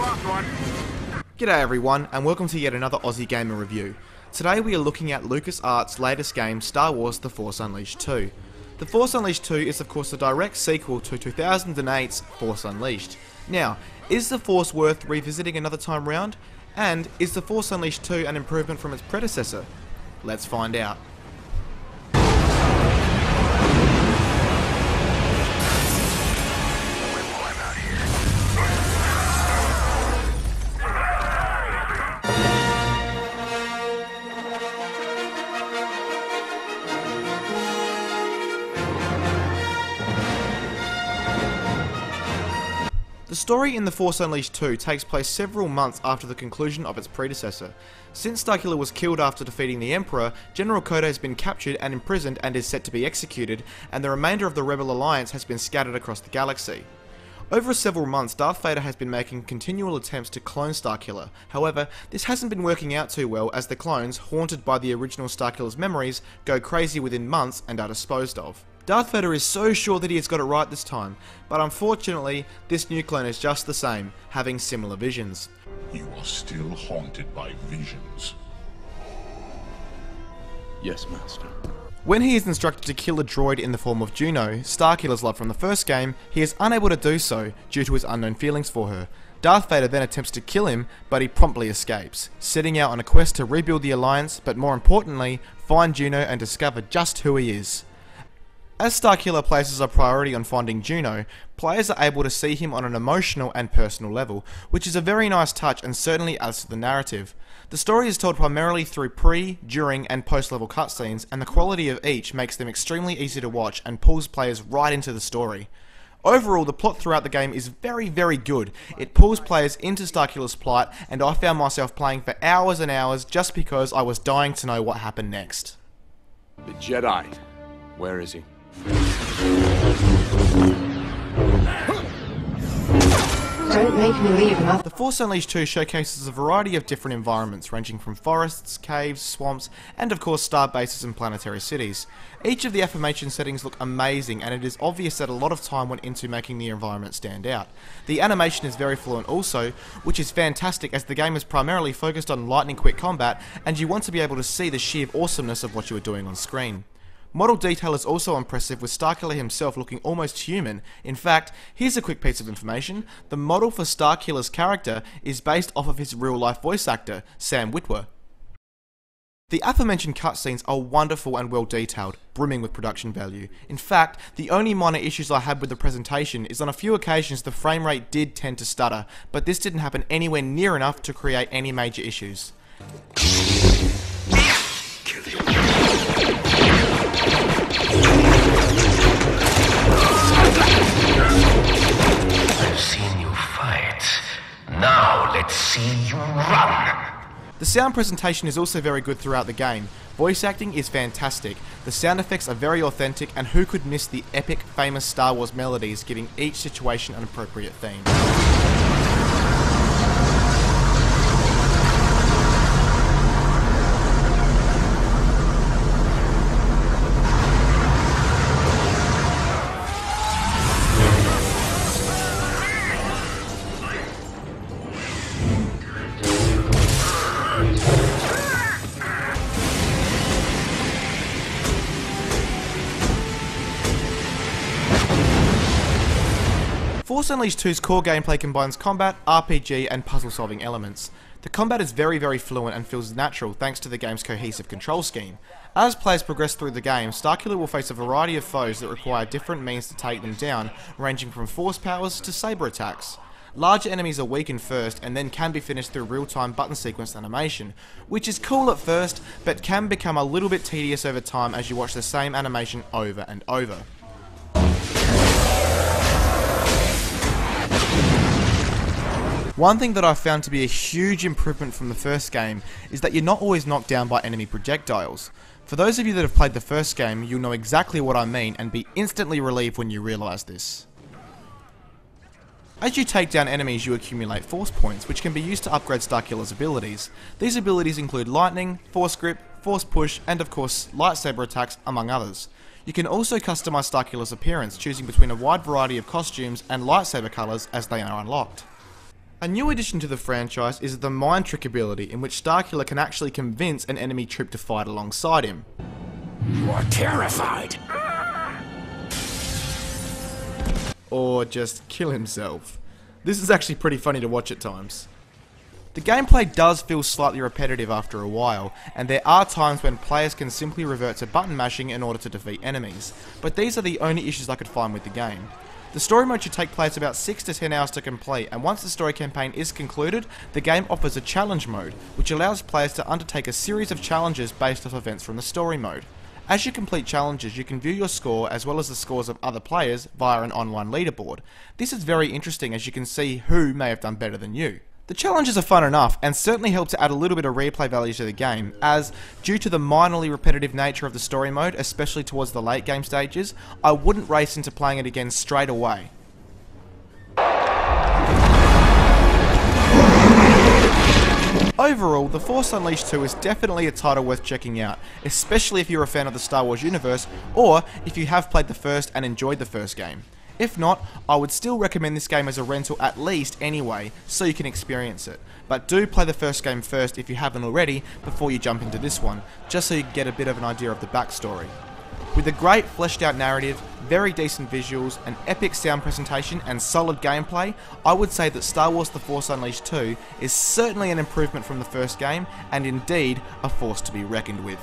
G'day everyone, and welcome to yet another Aussie Gamer review. Today we are looking at LucasArts' latest game, Star Wars The Force Unleashed 2. The Force Unleashed 2 is of course the direct sequel to 2008's Force Unleashed. Now, is the Force worth revisiting another time round? And is The Force Unleashed 2 an improvement from its predecessor? Let's find out. The story in The Force Unleashed 2 takes place several months after the conclusion of its predecessor. Since Starkiller was killed after defeating the Emperor, General Kota has been captured and imprisoned and is set to be executed, and the remainder of the Rebel Alliance has been scattered across the galaxy. Over several months, Darth Vader has been making continual attempts to clone Starkiller. However, this hasn't been working out too well as the clones, haunted by the original Starkiller's memories, go crazy within months and are disposed of. Darth Vader is so sure that he has got it right this time, but unfortunately, this new clone is just the same, having similar visions. You are still haunted by visions. Yes, Master. When he is instructed to kill a droid in the form of Juno, Starkiller's love from the first game, he is unable to do so due to his unknown feelings for her. Darth Vader then attempts to kill him, but he promptly escapes, setting out on a quest to rebuild the Alliance, but more importantly, find Juno and discover just who he is. As Starkiller places a priority on finding Juno, players are able to see him on an emotional and personal level, which is a very nice touch and certainly adds to the narrative. The story is told primarily through pre, during and post-level cutscenes, and the quality of each makes them extremely easy to watch and pulls players right into the story. Overall, the plot throughout the game is very good. It pulls players into Starkiller's plight, and I found myself playing for hours and hours just because I was dying to know what happened next. The Jedi. Where is he? Don't make me leave enough. The Force Unleashed 2 showcases a variety of different environments, ranging from forests, caves, swamps, and of course star bases and planetary cities. Each of the aforementioned settings look amazing, and it is obvious that a lot of time went into making the environment stand out. The animation is very fluent also, which is fantastic as the game is primarily focused on lightning quick combat, and you want to be able to see the sheer awesomeness of what you are doing on screen. Model detail is also impressive, with Starkiller himself looking almost human. In fact, here's a quick piece of information. The model for Starkiller's character is based off of his real-life voice actor, Sam Witwer. The aforementioned cutscenes are wonderful and well detailed, brimming with production value. In fact, the only minor issues I had with the presentation is on a few occasions the frame rate did tend to stutter, but this didn't happen anywhere near enough to create any major issues. I've seen you fight. Now let's see you run. The sound presentation is also very good throughout the game. Voice acting is fantastic, the sound effects are very authentic, and who could miss the epic, famous Star Wars melodies giving each situation an appropriate theme. Force Unleashed 2's core gameplay combines combat, RPG, and puzzle-solving elements. The combat is very fluent and feels natural thanks to the game's cohesive control scheme. As players progress through the game, Starkiller will face a variety of foes that require different means to take them down, ranging from force powers to saber attacks. Larger enemies are weakened first and then can be finished through real-time button sequence animation, which is cool at first, but can become a little bit tedious over time as you watch the same animation over and over. One thing that I found to be a huge improvement from the first game is that you're not always knocked down by enemy projectiles. For those of you that have played the first game, you'll know exactly what I mean and be instantly relieved when you realise this. As you take down enemies, you accumulate force points, which can be used to upgrade Starkiller's abilities. These abilities include lightning, force grip, force push, and of course, lightsaber attacks, among others. You can also customize Starkiller's appearance, choosing between a wide variety of costumes and lightsaber colors as they are unlocked. A new addition to the franchise is the mind trick ability, in which Starkiller can actually convince an enemy troop to fight alongside him. You are terrified. Or just kill himself. This is actually pretty funny to watch at times. The gameplay does feel slightly repetitive after a while, and there are times when players can simply revert to button mashing in order to defeat enemies, but these are the only issues I could find with the game. The story mode should take place about 6 to 10 hours to complete, and once the story campaign is concluded, the game offers a challenge mode, which allows players to undertake a series of challenges based off events from the story mode. As you complete challenges, you can view your score as well as the scores of other players via an online leaderboard. This is very interesting as you can see who may have done better than you. The challenges are fun enough and certainly help to add a little bit of replay value to the game, as due to the minorly repetitive nature of the story mode, especially towards the late game stages, I wouldn't race into playing it again straight away. Overall, The Force Unleashed 2 is definitely a title worth checking out, especially if you're a fan of the Star Wars universe, or if you have played the first and enjoyed the first game. If not, I would still recommend this game as a rental at least anyway, so you can experience it. But do play the first game first if you haven't already, before you jump into this one, just so you can get a bit of an idea of the backstory. With a great fleshed out narrative, very decent visuals, an epic sound presentation and solid gameplay, I would say that Star Wars The Force Unleashed 2 is certainly an improvement from the first game, and indeed a force to be reckoned with.